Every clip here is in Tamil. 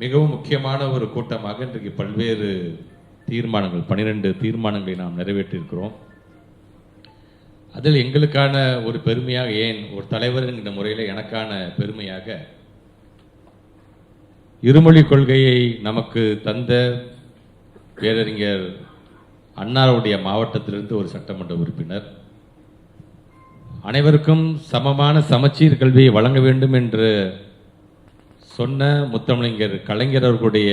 மிகவும் முக்கியமான ஒரு கூட்டமாக இன்றைக்கு பல்வேறு தீர்மானங்கள் 12 தீர்மானங்களை நாம் நிறைவேற்றியிருக்கிறோம். அதில் எங்களுக்கான ஒரு பெருமையாக, ஏன் ஒரு தலைவர் என்கிற முறையில் எனக்கான பெருமையாக, இருமொழி கொள்கையை நமக்கு தந்த பேரறிஞர் அண்ணாவுடைய மாவட்டத்திலிருந்து ஒரு சட்டமன்ற உறுப்பினர், அனைவருக்கும் சமமான சமச்சீர் கல்வியை வழங்க வேண்டும் என்று சொன்ன முத்தமிழர் கலைஞர் அவர்களுடைய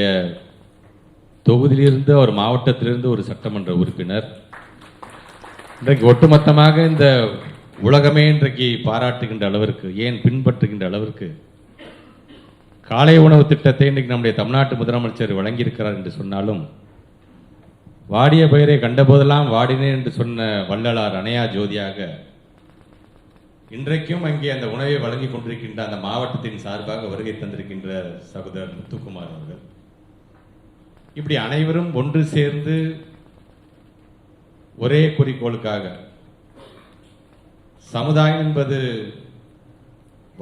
தொகுதியிலிருந்து, அவர் மாவட்டத்திலிருந்து ஒரு சட்டமன்ற உறுப்பினர், இன்றைக்கு ஒட்டுமொத்தமாக இந்த உலகமே இன்றைக்கு பாராட்டுகின்ற அளவிற்கு, ஏன் பின்பற்றுகின்ற அளவிற்கு காலை உணவு திட்டத்தை இன்றைக்கு நம்முடைய தமிழ்நாட்டு முதலமைச்சர் வழங்கியிருக்கிறார் என்று சொன்னாலும், வாடிய பயிரை கண்டபோதெல்லாம் வாடினேன் என்று சொன்ன வள்ளலார் அணையா ஜோதியாக இன்றைக்கும் அங்கே அந்த உணவை வழங்கி கொண்டிருக்கின்ற அந்த மாவட்டத்தின் சார்பாக வருகை தந்திருக்கின்ற சகோதரர் முத்துக்குமார் அவர்கள், இப்படி அனைவரும் ஒன்று சேர்ந்து ஒரே குறிக்கோளுக்காக, சமுதாயம் என்பது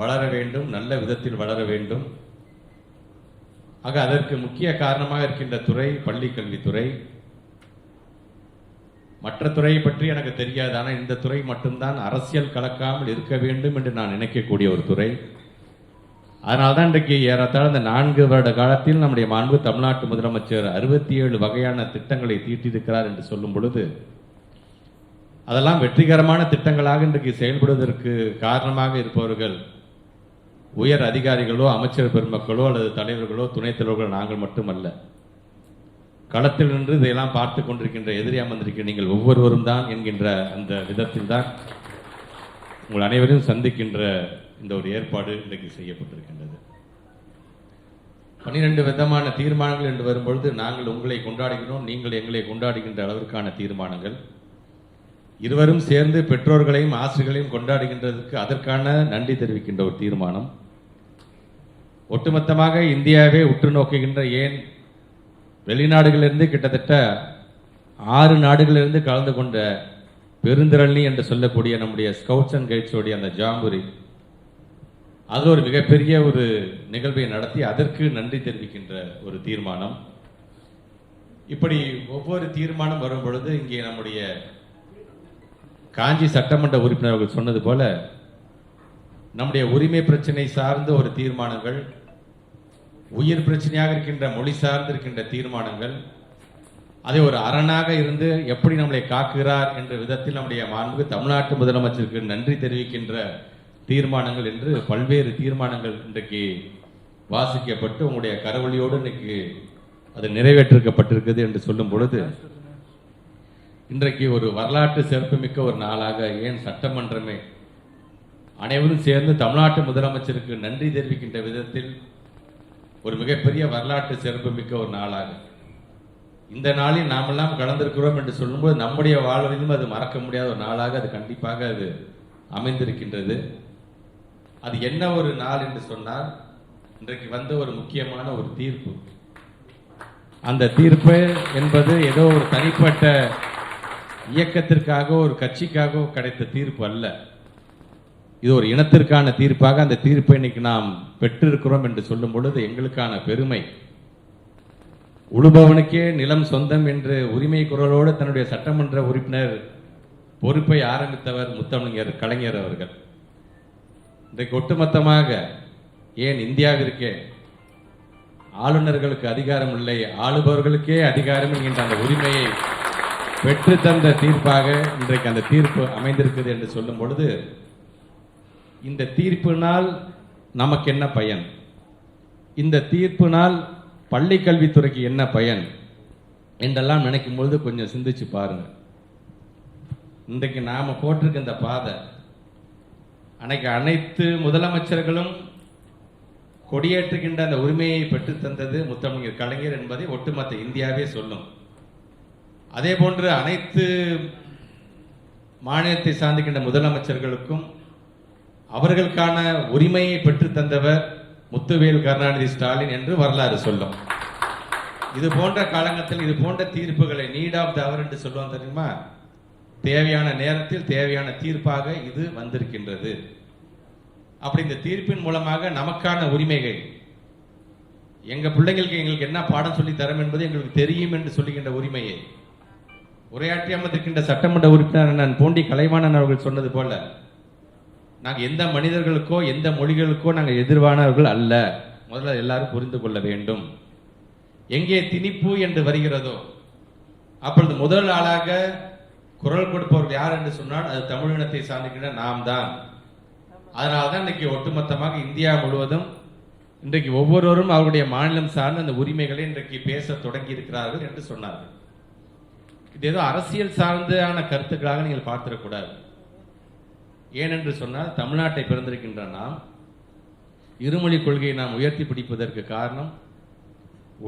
வளர வேண்டும், நல்ல விதத்தில் வளர வேண்டும். ஆக அதற்கு முக்கிய காரணமாக இருக்கின்ற துறை பள்ளி கல்வித்துறை. மற்ற துறையை பற்றி எனக்கு தெரியாது, ஆனால் இந்த துறை மட்டும்தான் அரசியல் கலக்காமல் இருக்க வேண்டும் என்று நான் நினைக்கக்கூடிய ஒரு துறை. அதனால்தான் இன்றைக்கு ஏறத்தாழ இந்த 4 வருட காலத்தில் நம்முடைய மாண்பு தமிழ்நாட்டு முதலமைச்சர் 67 வகையான திட்டங்களை தீட்டியிருக்கிறார் என்று சொல்லும் பொழுது, அதெல்லாம் வெற்றிகரமான திட்டங்களாக இன்றைக்கு செயல்படுவதற்கு காரணமாக இருப்பவர்கள் உயர் அதிகாரிகளோ, அமைச்சர் பெருமக்களோ, அல்லது தலைவர்களோ, துணைத் தலைவர்களோ நாங்கள் மட்டுமல்ல. களத்தில் நின்று இதையெல்லாம் பார்த்து கொண்டிருக்கின்ற எதிரி அமர்ந்திருக்கிற நீங்கள் ஒவ்வொருவரும் தான் என்கின்ற அந்த விதத்தில் தான் உங்கள் அனைவரையும் சந்திக்கின்ற இந்த ஒரு ஏற்பாடு இன்றைக்கு செய்யப்பட்டிருக்கின்றது. 12 விதமான தீர்மானங்கள் என்று வரும்பொழுது, நாங்கள் உங்களை கொண்டாடுகிறோம், நீங்கள் எங்களை கொண்டாடுகின்ற அளவிற்கான தீர்மானங்கள். இருவரும் சேர்ந்து பெற்றோர்களையும் ஆசிரியர்களையும் கொண்டாடுகின்றதற்கு அதற்கான நன்றி தெரிவிக்கின்ற ஒரு தீர்மானம். ஒட்டுமொத்தமாக இந்தியாவே உற்று நோக்குகின்ற, ஏன் வெளிநாடுகளிலிருந்து கிட்டத்தட்ட 6 நாடுகளிலிருந்து கலந்து கொண்ட பெருந்திரளி என்று சொல்லக்கூடிய நம்முடைய ஸ்கவுட்ஸ் அண்ட் கைட்ஸோடைய அந்த ஜாம்புரி, அது ஒரு மிகப்பெரிய ஒரு நிகழ்வை நடத்தி அதற்கு நன்றி தெரிவிக்கின்ற ஒரு தீர்மானம். இப்படி ஒவ்வொரு தீர்மானம் வரும் பொழுது, இங்கே நம்முடைய காஞ்சி சட்டமன்ற உறுப்பினர்கள் சொன்னது போல, நம்முடைய உரிமை பிரச்சனை சார்ந்த ஒரு தீர்மானங்கள், உயிர் பிரச்சனையாக இருக்கின்ற மொழி சார்ந்து இருக்கின்ற தீர்மானங்கள், அதை ஒரு அரணாக இருந்து எப்படி நம்மளை காக்குகிறார் என்ற விதத்தில் நம்முடைய மாண்பு தமிழ்நாட்டு முதலமைச்சருக்கு நன்றி தெரிவிக்கின்ற தீர்மானங்கள் என்று பல்வேறு தீர்மானங்கள் இன்றைக்கு வாசிக்கப்பட்டு உங்களுடைய கரவொலியோடு இன்றைக்கு அது நிறைவேற்றிருக்கப்பட்டிருக்குது என்று சொல்லும் பொழுது, இன்றைக்கு ஒரு வரலாற்று சிறப்புமிக்க ஒரு நாளாக, ஏன் சட்டமன்றமே அனைவரும் சேர்ந்து தமிழ்நாட்டு முதலமைச்சருக்கு நன்றி தெரிவிக்கின்ற விதத்தில் ஒரு மிகப்பெரிய வரலாற்று சிறப்புமிக்க ஒரு நாளாக, இந்த நாளில் நாமெல்லாம் கலந்திருக்கிறோம் என்று சொல்லும்போது நம்முடைய வாழ்விலும் அது மறக்க முடியாத ஒரு நாளாக அது கண்டிப்பாக அது அமைந்திருக்கின்றது. அது என்ன ஒரு நாள் என்று சொன்னால், இன்றைக்கு வந்த ஒரு முக்கியமான ஒரு தீர்ப்பு. அந்த தீர்ப்பு என்பது ஏதோ ஒரு தனிப்பட்ட இயக்கத்திற்காக, ஒரு கட்சிக்காக கிடைத்த தீர்ப்பு அல்ல. இது ஒரு இனத்திற்கான தீர்ப்பாக அந்த தீர்ப்பை இன்னைக்கு நாம் பெற்றிருக்கிறோம் என்று சொல்லும் பொழுது எங்களுக்கான பெருமை. உழுபவனுக்கே நிலம் சொந்தம் என்று உரிமை குரலோடு தன்னுடைய சட்டமன்ற உறுப்பினர் பொறுப்பை ஆரம்பித்தவர் முத்தமிழர் கலைஞர் அவர்கள். இன்றைக்கு ஒட்டுமொத்தமாக, ஏன் இந்தியாவிற்கே ஆளுநர்களுக்கு அதிகாரம் இல்லை, ஆளுபவர்களுக்கே அதிகாரம் என்கின்ற அந்த உரிமையை பெற்று தந்த தீர்ப்பாக இன்றைக்கு அந்த தீர்ப்பு அமைந்திருக்குது என்று சொல்லும் பொழுது, இந்த தீர்ப்பினால் நமக்கு என்ன பயன், இந்த தீர்ப்பினால் பள்ளி கல்வித்துறைக்கு என்ன பயன் என்றெல்லாம் நினைக்கும் பொழுது கொஞ்சம் சிந்திச்சு பாருங்க. இன்றைக்கு நாம போட்டிருக்க இந்த பாதை, அன்னைக்கு அனைத்து முதலமைச்சர்களும் கொடியேற்றுகின்ற அந்த உரிமையை பெற்று தந்தது முத்தமிழர் கலைஞர் என்பதை ஒட்டுமொத்த இந்தியாவே சொல்லும். அதே போன்று அனைத்து மாநிலத்தை சார்ந்திருக்கின்ற முதலமைச்சர்களுக்கும் அவர்களுக்கான உரிமையை பெற்று தந்தவர் முத்துவேல் கருணாநிதி ஸ்டாலின் என்று வரலாறு சொல்லும். இது போன்ற காலகட்டத்தில் இது போன்ற தீர்ப்புகளை நீட் ஆஃப் த அவர் என்று சொல்லுவோம் தெரியுமா, தேவையான நேரத்தில் தேவையான தீர்ப்பாக இது வந்திருக்கின்றது. அப்படி இந்த தீர்ப்பின் மூலமாக நமக்கான உரிமைகள் எங்கள் பிள்ளைங்களுக்கு எங்களுக்கு என்ன பாடம் சொல்லி தரும் என்பது எங்களுக்கு தெரியும் என்று சொல்லுகின்ற உரிமையை உரையாற்றியாமல் இருக்கின்ற சட்டமன்ற உறுப்பினர் நான் பூண்டி கலைவாணன் அவர்கள் சொன்னது போல நாங்கள் எந்த மனிதர்களுக்கோ எந்த மொழிகளுக்கோ நாங்கள் எதிர்வானவர்கள் அல்ல. முதல்ல எல்லாரும் புரிந்து கொள்ள வேண்டும். எங்கே திணிப்பு என்று வருகிறதோ அப்பொழுது முதல் ஆளாக குரல் கொடுப்பவர்கள் யார் என்று சொன்னால் அது தமிழினத்தை சார்ந்திருக்கின்ற நாம் தான். அதனால்தான் இன்றைக்கு ஒட்டுமொத்தமாக இந்தியா முழுவதும் இன்றைக்கு ஒவ்வொருவரும் அவருடைய மாநிலம் சார்ந்த அந்த உரிமைகளை இன்றைக்கு பேச தொடங்கி இருக்கிறார்கள் என்று சொன்னார்கள். இது ஏதோ அரசியல் சார்ந்தான கருத்துக்களாக நீங்கள் பார்த்திடக்கூடாது. ஏனென்று சொன்னால் தமிழ்நாட்டை பிறந்திருக்கின்ற நாம் இருமொழி கொள்கையை நாம் உயர்த்தி பிடிப்பதற்கு காரணம்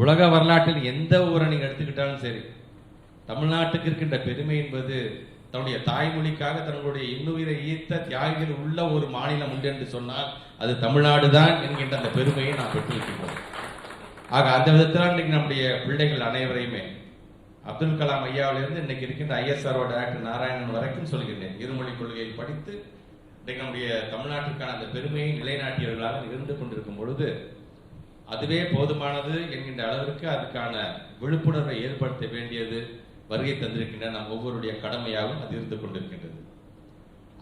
உலக வரலாற்றில் எந்த ஊரை நீங்கள் எடுத்துக்கிட்டாலும் சரி தமிழ்நாட்டுக்கு இருக்கின்ற பெருமை என்பது தன்னுடைய தாய்மொழிக்காக தன்னுடைய இன்னுயிரை ஈர்த்த தியாகிகள் உள்ள ஒரு மாநிலம் உண்டு என்று சொன்னால் அது தமிழ்நாடு தான் என்கின்ற அந்த பெருமையை நாம் பெற்றிருக்கின்றோம். ஆக அந்த விதத்தில் இன்றைக்கு நம்முடைய பிள்ளைகள் அனைவரையுமே அப்துல் கலாம் ஐயாவிலிருந்து இன்னைக்கு இருக்கின்ற ISRO டாக்டர் நாராயணன் வரைக்கும் சொல்கின்றேன். இருமொழி கொள்கையை படித்து இன்றைக்கு நம்முடைய தமிழ்நாட்டிற்கான அந்த பெருமையை நிலைநாட்டியவர்களாக இருந்து கொண்டிருக்கும் பொழுது அதுவே போதுமானது என்கின்ற அளவிற்கு அதுக்கான விழிப்புணர்வை ஏற்படுத்த வேண்டியது வருகை தந்திருக்கின்ற நம் ஒவ்வொருடைய கடமையாகவும் அது இருந்து கொண்டிருக்கின்றது.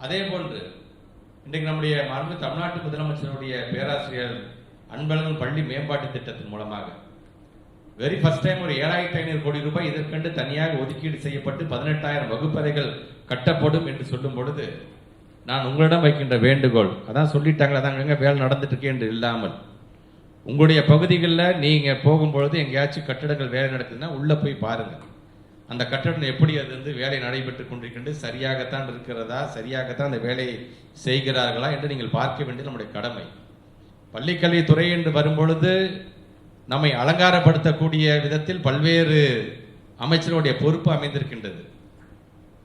அதே போன்று இன்றைக்கு நம்முடைய மாண்பு தமிழ்நாட்டு முதலமைச்சருடைய பேராசிரியர் அன்பழகன் பள்ளி மேம்பாட்டு திட்டத்தின் மூலமாக வெரி ஃபர்ஸ்ட் டைம் ஒரு 7,500 கோடி ரூபாய் இதற்கென்று தனியாக ஒதுக்கீடு செய்யப்பட்டு 18,000 வகுப்பறைகள் கட்டப்படும் என்று சொல்லும் பொழுது நான் உங்களிடம் வைக்கின்ற வேண்டுகோள், அதான் சொல்லிட்டாங்களே அதாங்க வேலை நடந்துட்டு இருக்கே என்று இல்லாமல் உங்களுடைய பகுதிகளில் நீங்கள் போகும்பொழுது எங்கேயாச்சும் கட்டடங்கள் வேலை நடக்குதுன்னா உள்ளே போய் பாருங்கள். அந்த கட்டடம் எப்படி அது வந்து வேலை நடைபெற்று கொண்டிருக்கின்றது, சரியாகத்தான் இருக்கிறதா, சரியாகத்தான் அந்த வேலையை செய்கிறார்களா என்று நீங்கள் பார்க்க வேண்டியது நம்முடைய கடமை. பள்ளிக்கல்வித்துறை என்று வரும்பொழுது நம்மை அலங்காரப்படுத்தக்கூடிய விதத்தில் பல்வேறு அமைச்சருடைய பொறுப்பு அமைந்திருக்கின்றது.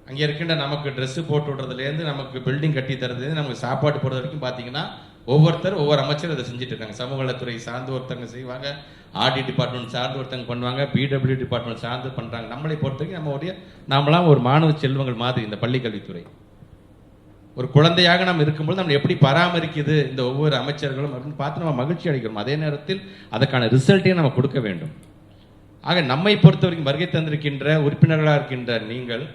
அங்கே இருக்கின்ற நமக்கு ட்ரெஸ்ஸு போட்டு விடுறதுலேருந்து நமக்கு பில்டிங் கட்டி தரதுலேருந்து நமக்கு சாப்பாடு போடுறது வரைக்கும் பார்த்தீங்கன்னா ஒவ்வொரு அமைச்சரும் அதை செஞ்சுட்டு இருக்காங்க. சமூக நலத்துறை சார்ந்து ஒருத்தங்க செய்வாங்க, ஆர்டி டிபார்ட்மெண்ட் சார்ந்து ஒருத்தங்க பண்ணுவாங்க, PWD டிபார்ட்மெண்ட் சார்ந்து பண்ணுறாங்க. நம்மளை பொறுத்த வரைக்கும் நாமெல்லாம் ஒரு மாணவ செல்வங்கள் மாதிரி இந்த பள்ளிக்கல்வித்துறை ஒரு குழந்தையாக நாம் இருக்கும்போது நம்ம எப்படி பராமரிக்குது இந்த ஒவ்வொரு அமைச்சர்களும் அப்படின்னு பார்த்து நம்ம மகிழ்ச்சி அடைக்கிறோம். அதே நேரத்தில் அதுக்கான ரிசல்ட்டையும் நம்ம கொடுக்க வேண்டும். ஆக நம்மை பொறுத்த வரைக்கும் வருகை தந்திருக்கின்ற உறுப்பினர்களாக இருக்கின்ற நீங்கள்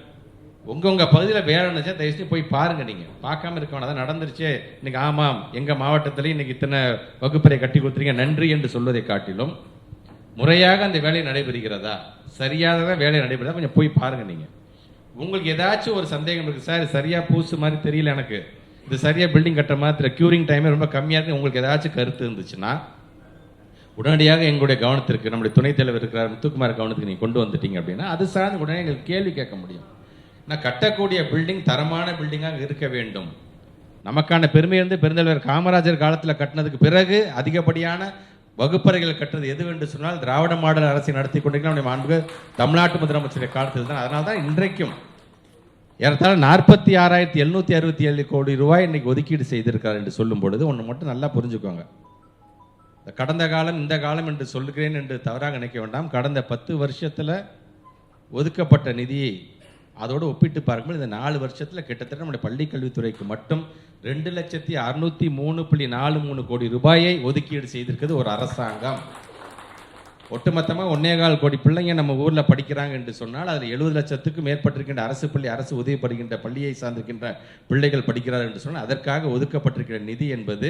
உங்கள் பகுதியில் வேலை இருந்துச்சா தயவுசெய்து போய் பாருங்கள். நீங்கள் பார்க்காம இருக்க வேணாம், அதான் நடந்துருச்சே இன்னைக்கு, ஆமாம் எங்கள் மாவட்டத்தில் இன்னைக்கு இத்தனை வகுப்பறை கட்டி கொடுத்துருங்க நன்றி என்று சொல்வதை காட்டிலும் முறையாக அந்த வேலை நடைபெறுகிறதா, சரியாக வேலை நடைபெறுதா கொஞ்சம் போய் பாருங்கள். நீங்கள் உங்களுக்கு ஏதாச்சும் ஒரு சந்தேகம் இருக்குது, சார் சரியாக பூசு மாதிரி தெரியல, எனக்கு இது சரியாக பில்டிங் கட்டுற மாதிரி க்யூரிங் டைமே ரொம்ப கம்மியாக இருக்குது, உங்களுக்கு ஏதாச்சும் கருத்து இருந்துச்சுன்னா உடனடியாக எங்களுடைய கவனத்திற்கு நம்முடைய துணைத் தலைவர் இருக்கிறார் முத்துக்குமார் கவனத்துக்கு நீங்கள் கொண்டு வந்துட்டீங்க அப்படின்னா அது சார்ந்து உடனே எங்களுக்கு கேள்வி கேட்க முடியும். நான் கட்டக்கூடிய பில்டிங் தரமான பில்டிங்காக இருக்க வேண்டும். நமக்கான பெருமை இருந்து பெருந்தலைவர் காமராஜர் காலத்தில் கட்டினதுக்கு பிறகு அதிகப்படியான வகுப்பறைகள் கட்டுறது எது என்று சொன்னால் திராவிட மாடல் அரசை நடத்தி கொண்டிருக்கிற மாண்பு தமிழ்நாட்டு முதலமைச்சருடைய காலத்தில் தான். அதனால தான் இன்றைக்கும் ஏறத்தாழ 46,767 கோடி ரூபாய் இன்னைக்கு ஒதுக்கீடு செய்திருக்கார் என்று சொல்லும் பொழுது ஒன்று மட்டும் நல்லா புரிஞ்சுக்கோங்க. கடந்த காலம் இந்த காலம் என்று சொல்லுகிறேன் என்று தவறாக நினைக்க வேண்டாம். கடந்த 10 வருஷத்தில் ஒதுக்கப்பட்ட நிதியை அதோடு ஒப்பிட்டு பார்க்கும்போது இந்த 4 வருஷத்தில் கிட்டத்தட்ட நம்முடைய பள்ளி கல்வித்துறைக்கு மட்டும் 2,603.43 கோடி ரூபாயை ஒதுக்கீடு செய்திருக்கிறது ஒரு அரசாங்கம். ஒட்டுமொத்தமாக 1.25 கோடி பிள்ளைங்க நம்ம ஊரில் படிக்கிறாங்க என்று சொன்னால் அதில் 70 லட்சத்துக்கும் மேற்பட்டிருக்கின்ற அரசு பள்ளி, அரசு உதவிப்படுகின்ற பள்ளியை சார்ந்திருக்கின்ற பிள்ளைகள் படிக்கிறார்கள் என்று சொன்னால் அதற்காக ஒதுக்கப்பட்டிருக்கிற நிதி என்பது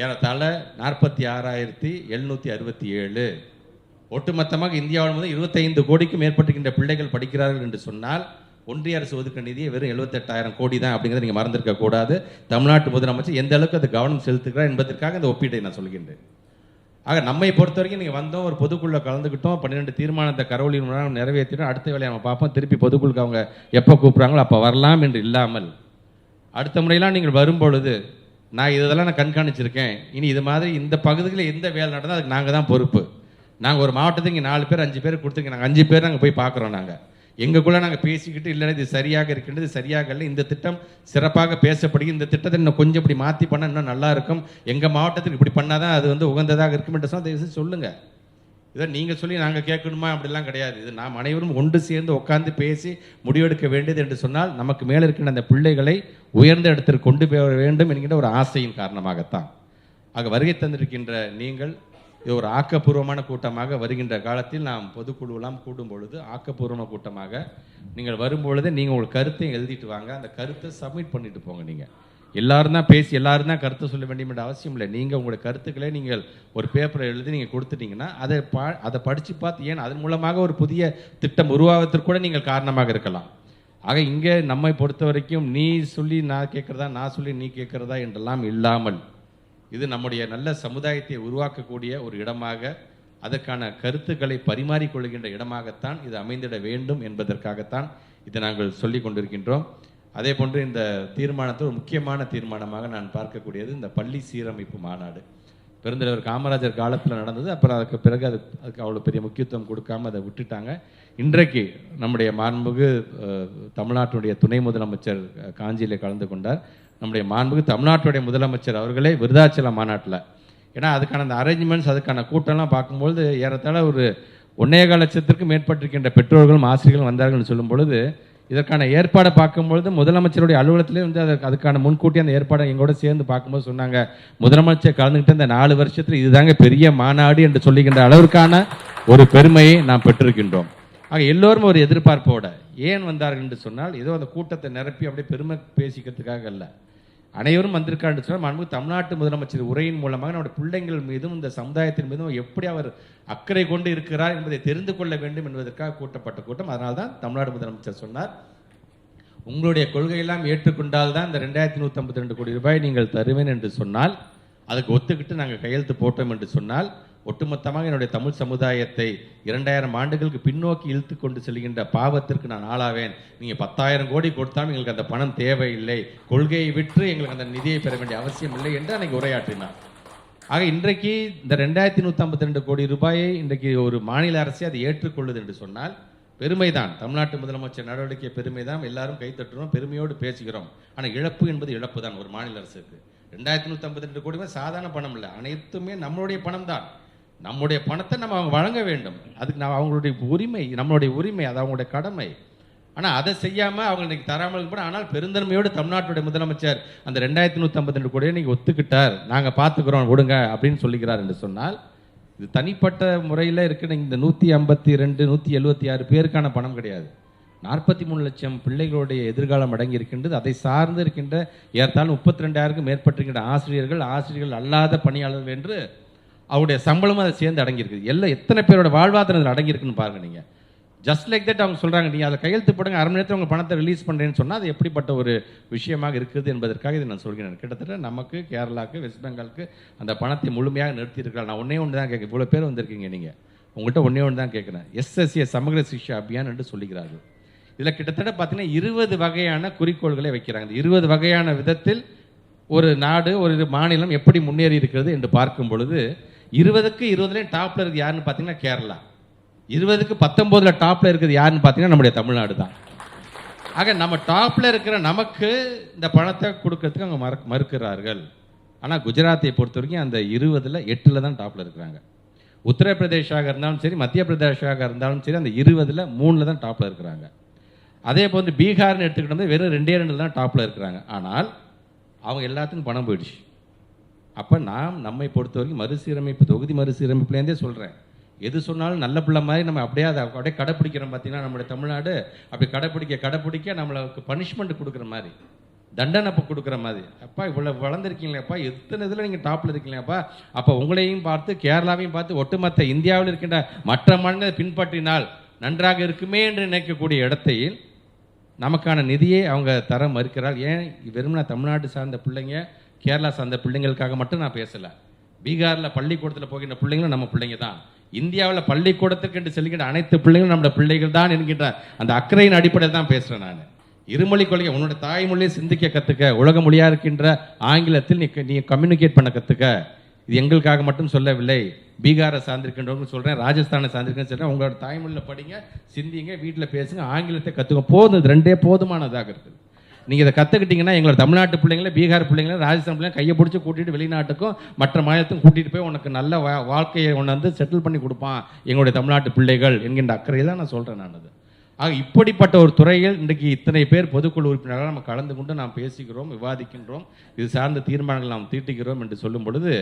ஏறத்தாழ 46,767. ஒட்டுமொத்தமாக இந்தியாவில் முதல் 25 கோடிக்கும் மேற்பட்டிருக்கின்ற பிள்ளைகள் படிக்கிறார்கள் என்று சொன்னால் ஒன்றிய அரசு ஒதுக்கிற நிதியை வெறும் 78,000 கோடி தான் அப்படிங்கிறத நீங்கள் மறந்துருக்க கூடாது. தமிழ்நாட்டு முதலமைச்சர் எந்த அளவுக்கு அது கவனம் செலுத்துகிறார் என்பதற்காக இந்த ஒப்பீட்டை நான் சொல்கின்றேன். ஆக நம்மை பொறுத்த வரைக்கும் நீங்கள் வந்தோம், ஒரு பொதுக்குள்ள கலந்துக்கிட்டோம், 12 தீர்மானத்தை கரோலின் மூலம் நிறைவேற்றினோம், அடுத்த வேலையை நம்ம பார்ப்போம், திருப்பி பொதுக்குழுக்கு அவங்க எப்போ கூப்பிட்றாங்களோ அப்போ வரலாம் என்று இல்லாமல் அடுத்த முறையெல்லாம் நீங்கள் வரும்பொழுது நான் இதெல்லாம் நான் கண்காணிச்சிருக்கேன், இனி இது மாதிரி இந்த பகுதியில் எந்த வேலை நடந்தால் அதுக்கு நாங்கள் தான் பொறுப்பு. நாங்கள் ஒரு மாவட்டத்துக்கு 4 பேர் 5 பேர் கொடுத்துருக்கோம், நாங்கள் 5 பேர் நாங்கள் போய் பார்க்குறோம். நாங்கள் எங்களுக்குள்ளே நாங்கள் பேசிக்கிட்டு இல்லை இது சரியாக இருக்கின்றது, சரியாக இல்லை, இந்த திட்டம் சிறப்பாக பேசப்படுகிறது, இந்த திட்டத்தை இன்னும் கொஞ்சம் இப்படி மாற்றி பண்ணால் இன்னும் நல்லா இருக்கும், எங்கள் மாவட்டத்துக்கு இப்படி பண்ணால் தான் அது வந்து உகந்ததாக இருக்கும் என்று சொன்னால் தயவுசெய்து சொல்லுங்கள். இதை நீங்கள் சொல்லி நாங்கள் கேட்கணுமா அப்படிலாம் கிடையாது. இது நாம் அனைவரும் ஒன்று சேர்ந்து உட்கார்ந்து பேசி முடிவெடுக்க வேண்டியது என்று சொன்னால் நமக்கு மேலே இருக்கின்ற அந்த பிள்ளைகளை உயர்ந்த இடத்திற்கு கொண்டு போக வேண்டும் என்கின்ற ஒரு ஆசையின் காரணமாகத்தான். ஆக வருகை தந்திருக்கின்ற நீங்கள் இது ஒரு ஆக்கப்பூர்வமான கூட்டமாக வருகின்ற காலத்தில் நாம் பொதுக்குழுவெல்லாம் கூடும் பொழுது ஆக்கப்பூர்வமான கூட்டமாக நீங்கள் வரும்பொழுதே நீங்கள் உங்கள் கருத்தை எழுதிட்டு வாங்க. அந்த கருத்தை சப்மிட் பண்ணிட்டு போங்க. நீங்கள் எல்லாரும் தான் பேசி எல்லாரும் தான் கருத்தை சொல்ல வேண்டிய என்ற அவசியம் இல்லை. நீங்கள் உங்களுடைய கருத்துக்களை நீங்கள் ஒரு பேப்பரை எழுதி நீங்கள் கொடுத்துட்டீங்கன்னா அதை படித்து பார்த்து ஏன் அதன் மூலமாக ஒரு புதிய திட்டம் உருவாவதற்கு கூட நீங்கள் காரணமாக இருக்கலாம். ஆக இங்கே நம்மை பொறுத்த வரைக்கும் நீ சொல்லி நான் கேட்குறதா, நான் சொல்லி நீ கேட்குறதா என்றெல்லாம் இல்லாமல் இது நம்முடைய நல்ல சமுதாயத்தை உருவாக்கக்கூடிய ஒரு இடமாக, அதற்கான கருத்துக்களை பரிமாறிக்கொள்கின்ற இடமாகத்தான் இது அமைந்திட வேண்டும் என்பதற்காகத்தான் இதை நாங்கள் சொல்லி கொண்டிருக்கின்றோம். அதே போன்று இந்த தீர்மானத்தை ஒரு முக்கியமான தீர்மானமாக நான் பார்க்கக்கூடியது இந்த பள்ளி சீரமைப்பு மாநாடு. பெருந்தலைவர் காமராஜர் காலத்தில் நடந்தது. அப்புறம் அதுக்கு பிறகு அதுக்கு அவ்வளோ பெரிய முக்கியத்துவம் கொடுக்காம அதை விட்டுட்டாங்க. இன்றைக்கு நம்முடைய மாண்புமிகு தமிழ்நாட்டுடைய துணை முதலமைச்சர் காஞ்சியில் கலந்து கொண்டார். நம்முடைய மாண்புமிகு தமிழ்நாட்டுடைய முதலமைச்சர் அவர்களே விருதாச்சலம் மாநாட்டில், ஏன்னா அதுக்கான அந்த அரேஞ்ச்மெண்ட்ஸ் அதுக்கான கூட்டம்லாம் பார்க்கும்பொழுது ஏறத்தாழ ஒரு 1.25 லட்சத்திற்கும் மேற்பட்டிருக்கின்ற பெற்றோர்களும் ஆசிரியர்களும் வந்தார்கள் சொல்லும் பொழுது இதற்கான ஏற்பாடை பார்க்கும்பொழுது முதலமைச்சருடைய அலுவலகத்திலே வந்து அதுக்கான முன்கூட்டி அந்த ஏற்பாடை எங்களோட சேர்ந்து பார்க்கும்போது சொன்னாங்க, முதலமைச்சர் கலந்துக்கிட்ட இந்த 4 வருஷத்தில் இதுதாங்க பெரிய மாநாடு என்று சொல்லுகின்ற அளவிற்கான ஒரு பெருமையை நாம் பெற்றிருக்கின்றோம். ஆக எல்லோரும் ஒரு எதிர்பார்ப்போட ஏன் வந்தார்கள் என்று சொன்னால் ஏதோ அந்த கூட்டத்தை நிரப்பி அப்படியே பெருமை பேசிக்கிறதுக்காக அல்ல, அனைவரும் வந்திருக்காரு சொன்னால் மாண்புமிகு தமிழ்நாட்டு முதலமைச்சர் உரையின் மூலமாக நம்முடைய பிள்ளைங்கள் மீதும் இந்த சமுதாயத்தின் மீதும் எப்படி அவர் அக்கறை கொண்டு இருக்கிறார் என்பதை தெரிந்து கொள்ள வேண்டும் என்பதற்காக கூட்டப்பட்ட கூட்டம். அதனால்தான் தமிழ்நாடு முதலமைச்சர் சொன்னார், உங்களுடைய கொள்கையெல்லாம் ஏற்றுக்கொண்டால் தான் இந்த 2152 கோடி ரூபாய் நீங்கள் தருவேன் என்று சொன்னால், அதுக்கு ஒத்துக்கிட்டு நாங்கள் கையெழுத்து போட்டோம் என்று சொன்னால், ஒட்டுமொத்தமாக என்னுடைய தமிழ் சமுதாயத்தை 2000 ஆண்டுகளுக்கு பின்னோக்கி இழுத்து கொண்டு செல்கின்ற பாவத்திற்கு நான் ஆளாவேன். நீங்கள் 10,000 கோடி கொடுத்தாலும் எங்களுக்கு அந்த பணம் தேவையில்லை, கொள்கையை விற்று எங்களுக்கு அந்த நிதியை பெற வேண்டிய அவசியம் இல்லை என்று அன்றைக்கு உரையாற்றினார். ஆக இன்றைக்கு இந்த 2152 கோடி ரூபாயை இன்றைக்கு ஒரு மாநில அரசே அதை ஏற்றுக்கொள்ளுது என்று சொன்னால் பெருமைதான். தமிழ்நாட்டு முதலமைச்சர் நடவடிக்கை பெருமைதான், எல்லாரும் கைத்தட்டுறோம், பெருமையோடு பேசுகிறோம். ஆனால் இழப்பு என்பது இழப்பு தான் ஒரு மாநில அரசுக்கு. 2152 கோடி சாதாரண பணம் இல்லை, அனைத்துமே நம்மளுடைய பணம் தான். நம்முடைய பணத்தை நம்ம அவங்க வழங்க வேண்டும், அதுக்கு நான் அவங்களுடைய உரிமை, நம்மளுடைய உரிமை, அது அவங்களுடைய கடமை. ஆனால் அதை செய்யாமல் அவங்க இன்னைக்கு தராமல் கூட. ஆனால் பெருந்தன்மையோடு தமிழ்நாட்டுடைய முதலமைச்சர் அந்த 2152 கோடியை நீங்கள் ஒத்துக்கிட்டார், நாங்கள் பார்த்துக்கிறோம் விடுங்க அப்படின்னு சொல்லிக்கிறார் என்று சொன்னால், இது தனிப்பட்ட முறையில் இருக்கிற இந்த 152 176 பேருக்கான பணம் கிடையாது. 43 லட்சம் பிள்ளைகளுடைய எதிர்காலம் அடங்கி இருக்கின்றது. அதை சார்ந்து இருக்கின்ற ஏற்றாலும் 32,000க்கும் மேற்பட்டிருக்கின்ற ஆசிரியர்கள் அல்லாத பணியாளர்கள் என்று அவருடைய சம்பளமும் அதை சேர்ந்து அடங்கியிருக்குது. எல்லாம் எத்தனை பேரோட வாழ்வாதாரம் அதில் அடங்கியிருக்குன்னு பாருங்க. நீங்கள் ஜஸ்ட் லைக் தட் அவங்க சொல்கிறாங்க, நீங்கள் அதை கையெழுத்து போடுங்க, 1/2 மணி நேரத்தில் உங்கள் பணத்தை ரிலீஸ் பண்ணுறேன்னு சொன்னால் அது எப்படிப்பட்ட ஒரு விஷயமாக இருக்குது என்பதற்காக இதை நான் சொல்கிறேன். கிட்டத்தட்ட நமக்கு கேரளாவுக்கு வெஸ்ட் பெங்காலுக்கு அந்த பணத்தை முழுமையாக நிறுத்தியிருக்கலாம். நான் ஒன்றே ஒன்று தான் கேட்க, இவ்வளோ பேர் வந்திருக்கீங்க, நீங்கள் உங்கள்கிட்ட ஒன்றே ஒன்று தான் கேட்குறேன். SSA சமகிர சிக்ஷா அபியான் என்று சொல்லுகிறார்கள். இதில் கிட்டத்தட்ட பார்த்தீங்கன்னா 20 வகையான குறிக்கோள்களை வைக்கிறாங்க. 20 வகையான விதத்தில் ஒரு நாடு ஒரு மாநிலம் எப்படி முன்னேறி இருக்கிறது என்று பார்க்கும் பொழுது 20க்கு 20 டாப்ல இருக்குது யாருன்னு பார்த்தீங்கன்னா கேரளா, 20க்கு 19 டாப்ல இருக்குது யாருன்னு பார்த்தீங்கன்னா நம்முடைய தமிழ்நாடு தான். ஆக நம்ம டாப்ல இருக்கிற நமக்கு இந்த பணத்தை கொடுக்கறதுக்கு அவங்க மறுக்கிறார்கள். ஆனால் குஜராத்தை பொறுத்த வரைக்கும் அந்த 20ல் 8ல் தான் டாப்ல இருக்கிறாங்க. உத்தரப்பிரதேஷாக இருந்தாலும் சரி, மத்திய பிரதேஷாக இருந்தாலும் சரி, அந்த 20ல் 3ல் தான் டாப்ல இருக்கிறாங்க. அதே போன்று பீகார்னு எடுத்துக்கிட்டோம் வெறும் 2 தான் டாப்ல இருக்கிறாங்க. ஆனால் அவங்க எல்லாத்துக்கும் பணம் போயிடுச்சு. அப்போ நம்மை பொறுத்த வரைக்கும் மறுசீரமைப்பு, தொகுதி மறுசீரமைப்புலேருந்தே சொல்கிறேன், எது சொன்னாலும் நல்ல பிள்ளை மாதிரி நம்ம அதை அப்படியே கடைப்பிடிக்கிறோம். பார்த்தீங்கன்னா நம்மளுடைய தமிழ்நாடு அப்படி கடைப்பிடிக்க நம்மளுக்கு பனிஷ்மெண்ட் கொடுக்குற மாதிரி, தண்டனை கொடுக்குற மாதிரி. அப்பா இவ்வளோ வளர்ந்துருக்கீங்களேப்பா, எத்தனை இதில் நீங்கள் டாப்பில் இருக்கீங்களேப்பா, அப்போ உங்களையும் பார்த்து கேரளாவையும் பார்த்து ஒட்டுமொத்த இந்தியாவில் இருக்கின்ற மற்ற மாநிலங்களை பின்பற்றினால் நன்றாக இருக்குமே என்று நினைக்கக்கூடிய இடத்தில் நமக்கான நிதியை அவங்க தர மறுக்கிறார். ஏன் வெறும் தமிழ்நாடு சார்ந்த பிள்ளைங்க, கேரளா சார்ந்த பிள்ளைங்களுக்காக மட்டும் நான் பேசலை. பீகாரில் பள்ளிக்கூடத்தில் போகின்ற பிள்ளைங்களும் நம்ம பிள்ளைங்க தான். இந்தியாவில் பள்ளிக்கூடத்துக்கு என்று செல்கின்ற அனைத்து பிள்ளைகளும் நம்முடைய பிள்ளைகள் தான் என்கின்ற அந்த அக்கறையின் அடிப்படையில் தான் பேசுகிறேன் நான். இருமொழி கொள்கை, உன்னோட தாய்மொழியை சிந்திக்க கற்றுக்க, உலக மொழியாக இருக்கின்ற ஆங்கிலத்தில் நீ கம்யூனிகேட் பண்ண கற்றுக்க. இது எங்களுக்காக மட்டும் சொல்லவில்லை, பீகாரை சார்ந்திருக்கின்றவங்க சொல்கிறேன், ராஜஸ்தானை சார்ந்திருக்கேன்னு சொல்கிறேன். உங்களோட தாய்மொழியில் படிங்க, சிந்திங்க, வீட்டில் பேசுங்க, ஆங்கிலத்தை கற்றுக்க. போதும், இது 2 போதுமானதாக இருக்குது. நீங்கள் இதை கற்றுக்கிட்டிங்கன்னா எங்களோட தமிழ்நாட்டு பிள்ளைங்கள, பீகார் பிள்ளைங்கள, ராஜஸ்தான் பிள்ளைங்க கையை பிடிச்சி கூட்டிகிட்டு வெளிநாட்டுக்கும் மற்ற மாநிலத்துக்கும் கூட்டிகிட்டு போய் உனக்கு நல்ல வாழ்க்கையை ஒன்று வந்து செட்டில் பண்ணி கொடுப்பான் எங்களுடைய தமிழ்நாட்டு பிள்ளைகள் என்கின்ற அக்கறையை தான் நான் சொல்கிறேன். நான் அது ஆக இப்படிப்பட்ட ஒரு துறையில் இன்றைக்கு இத்தனை பேர் பொதுக்குழு உறுப்பினர்களாக நம்ம கலந்து கொண்டு நாம் பேசுகிறோம், விவாதிக்கின்றோம், இது சார்ந்த தீர்மானங்கள் நாம் தீட்டுகிறோம் என்று சொல்லும் பொழுது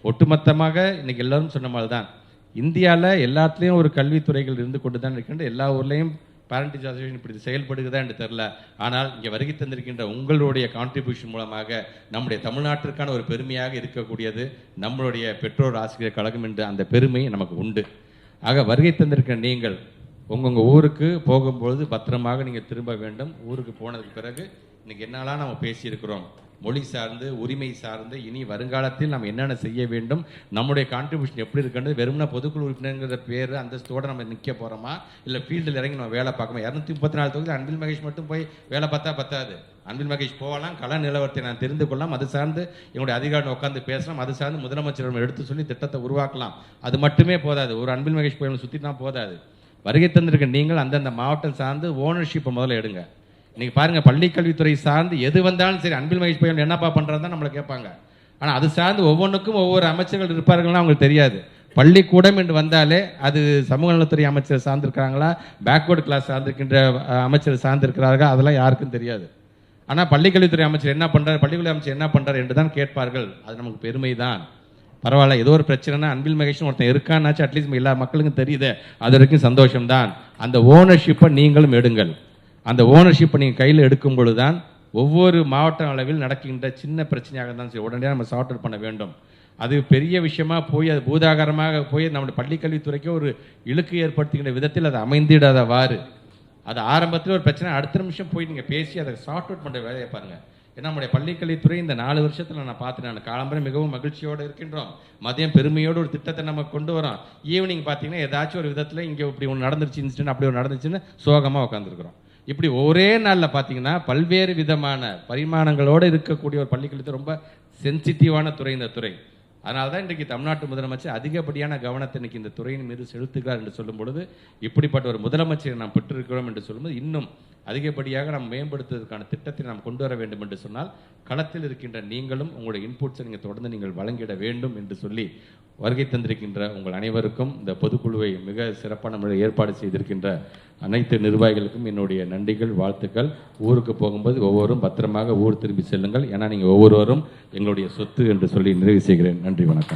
ஒட்டுமொத்தமாக இன்னைக்கு எல்லாரும் சொன்ன மாதிரி தான் இந்தியாவில் எல்லாத்துலேயும் ஒரு கல்வித்துறைகள் இருந்து கொண்டு தான் இருக்கின்ற, எல்லா ஊர்லேயும் பேரண்ட் அசோசியேஷன் இப்படி செயல்படுகிறதா என்று தெரில. ஆனால் இங்கே வருகை தந்திருக்கின்ற உங்களுடைய கான்ட்ரிபியூஷன் மூலமாக நம்முடைய தமிழ்நாட்டிற்கான ஒரு பெருமையாக இருக்கக்கூடியது நம்மளுடைய பெற்றோர் ஆசிரியர் கழகம் என்று அந்த பெருமை நமக்கு உண்டு. ஆக வருகை தந்திருக்கிற நீங்கள் உங்கள் ஊருக்கு போகும்பொழுது பத்திரமாக நீங்கள் திரும்ப வேண்டும். ஊருக்கு போனதுக்கு பிறகு இன்னைக்கு என்னெல்லாம் நம்ம பேசியிருக்கிறோம், மொழி சார்ந்து, உரிமை சார்ந்து, இனி வருங்காலத்தில் நம்ம என்னென்ன செய்ய வேண்டும், நம்முடைய கான்ட்ரிபியூஷன் எப்படி இருக்குன்றது வெறும்னா பொதுக்குழு உறுப்பினர்ங்கிற பேர் அந்தஸ்தோடு நம்ம நிற்க போகிறோமா, இல்லை ஃபீல்டில் இறங்கி நம்ம வேலை பார்க்கணும். 234 தொகுதியில் அன்பில் மகேஷ் மட்டும் போய் வேலை பார்த்தா பத்தாது. அன்பில் மகேஷ் போகலாம், கள நிலவரத்தை நான் தெரிந்து கொள்ளலாம், அது சார்ந்து என்னுடைய அதிகாரம் உட்காந்து பேசலாம், அது சார்ந்து முதலமைச்சர் எடுத்து சொல்லி திட்டத்தை உருவாக்கலாம். அது மட்டுமே போதாது. ஒரு அன்பில் மகேஷ் போய் சுற்றினா போதாது. வருகை தந்திருக்க நீங்கள் அந்தந்த மாவட்டம் சார்ந்து ஓனர்ஷிப்பை முதல்ல எடுங்க. இன்னைக்கு பாருங்க, பள்ளி கல்வித்துறை சார்ந்து எது வந்தாலும் சரி அன்பில் மகேஷ் பையன் என்னப்பா பண்றதா நம்மளை கேட்பாங்க. ஆனால் அது சார்ந்து ஒவ்வொன்றுக்கும் ஒவ்வொரு அமைச்சர்கள் இருப்பார்கள்னா அவங்களுக்கு தெரியாது. பள்ளிக்கூடம் என்று வந்தாலே அது சமூக நலத்துறை அமைச்சர் சார்ந்திருக்கிறாங்களா, பேக்வேர்டு கிளாஸ் சார்ந்திருக்கின்ற அமைச்சர் சார்ந்திருக்கிறார்கள், அதெல்லாம் யாருக்கும் தெரியாது. ஆனால் பள்ளிக்கல்வித்துறை அமைச்சர் என்ன பண்றாரு, பள்ளிக்கல்வி அமைச்சர் என்ன பண்றாரு என்று தான் கேட்பார்கள். அது நமக்கு பெருமை தான். பரவாயில்ல, ஏதோ ஒரு பிரச்சனைனா அன்பில் மகேஷன் ஒருத்தன் இருக்கான்னாச்சு அட்லீஸ்ட் எல்லா மக்களுக்கும் தெரியுது, அது வரைக்கும் சந்தோஷம்தான். அந்த ஓனர்ஷிப்பை நீங்களும் எடுங்கள். அந்த ஓனர்ஷிப்பை நீங்கள் கையில் எடுக்கும் பொழுது தான் ஒவ்வொரு மாவட்ட அளவில் நடக்கின்ற சின்ன பிரச்சனையாக தான் சரி உடனடியாக நம்ம சார்ட் அவுட் பண்ண வேண்டும். அது பெரிய விஷயமா போய் அது பூதாகரமாக போய் நம்முடைய பள்ளிக்கல்வித்துறைக்கு ஒரு இழுக்கு ஏற்படுத்துகின்ற விதத்தில் அது அமைந்திடாதவாறு, அது ஆரம்பத்தில் ஒரு பிரச்சனை அடுத்த நிமிஷம் போய் நீங்கள் பேசி அதை சார்ட் அவுட் பண்ணுற வேலையை பாருங்கள். ஏன்னா நம்முடைய பள்ளிக்கல்வித்துறை இந்த 4 வருஷத்தில் நான் பார்த்துட்டேன். நான் காலம்பரை மிகவும் மகிழ்ச்சியோடு இருக்கின்றோம். மதியம் பெருமையோடு ஒரு திட்டத்தை நம்ம கொண்டு வரோம். ஈவினிங் பார்த்தீங்கன்னா ஏதாச்சும் ஒரு விதத்தில் இங்கே இப்படி ஒன்று நடந்துருச்சு, இன்சிடென்ட் அப்படி ஒன்று நடந்துச்சுன்னு சோகமாக உட்காந்துருக்குறோம். இப்படி ஒரே நாளில் பார்த்தீங்கன்னா பல்வேறு விதமான பரிமாணங்களோடு இருக்கக்கூடிய ஒரு பள்ளிக்கல்வித்துறை ரொம்ப சென்சிட்டிவான துறை இந்த துறை. அதனால தான் இன்றைக்கு தமிழ்நாட்டு முதலமைச்சர் அதிகப்படியான கவனத்தை இன்னைக்கு இந்த துறையின் மீது செலுத்துகிறார் என்று சொல்லும் பொழுது, இப்படிப்பட்ட ஒரு முதலமைச்சரை நாம் பெற்றிருக்கிறோம் என்று சொல்லும்போது இன்னும் அதிகப்படியாக நாம் மேம்படுத்துவதற்கான திட்டத்தை நாம் கொண்டு வர வேண்டும் என்று சொன்னால் களத்தில் இருக்கின்ற நீங்களும் உங்களுடைய இன்புட்ஸை நீங்கள் தொடர்ந்து நீங்கள் வழங்கிட வேண்டும் என்று சொல்லி வருகை தந்திருக்கின்ற உங்கள் அனைவருக்கும் இந்த பொதுக்குழுவை மிக சிறப்பான முறையில் ஏற்பாடு செய்திருக்கின்ற அனைத்து நிர்வாகிகளுக்கும் என்னுடைய நன்றிகள், வாழ்த்துக்கள். ஊருக்கு போகும்போது ஒவ்வொருவரும் பத்திரமாக ஊர் திரும்பி செல்லுங்கள். ஏன்னா நீங்கள் ஒவ்வொருவரும் எங்களுடைய சொத்து என்று சொல்லி நிறைவு செய்கிறேன். நன்றி, வணக்கம்.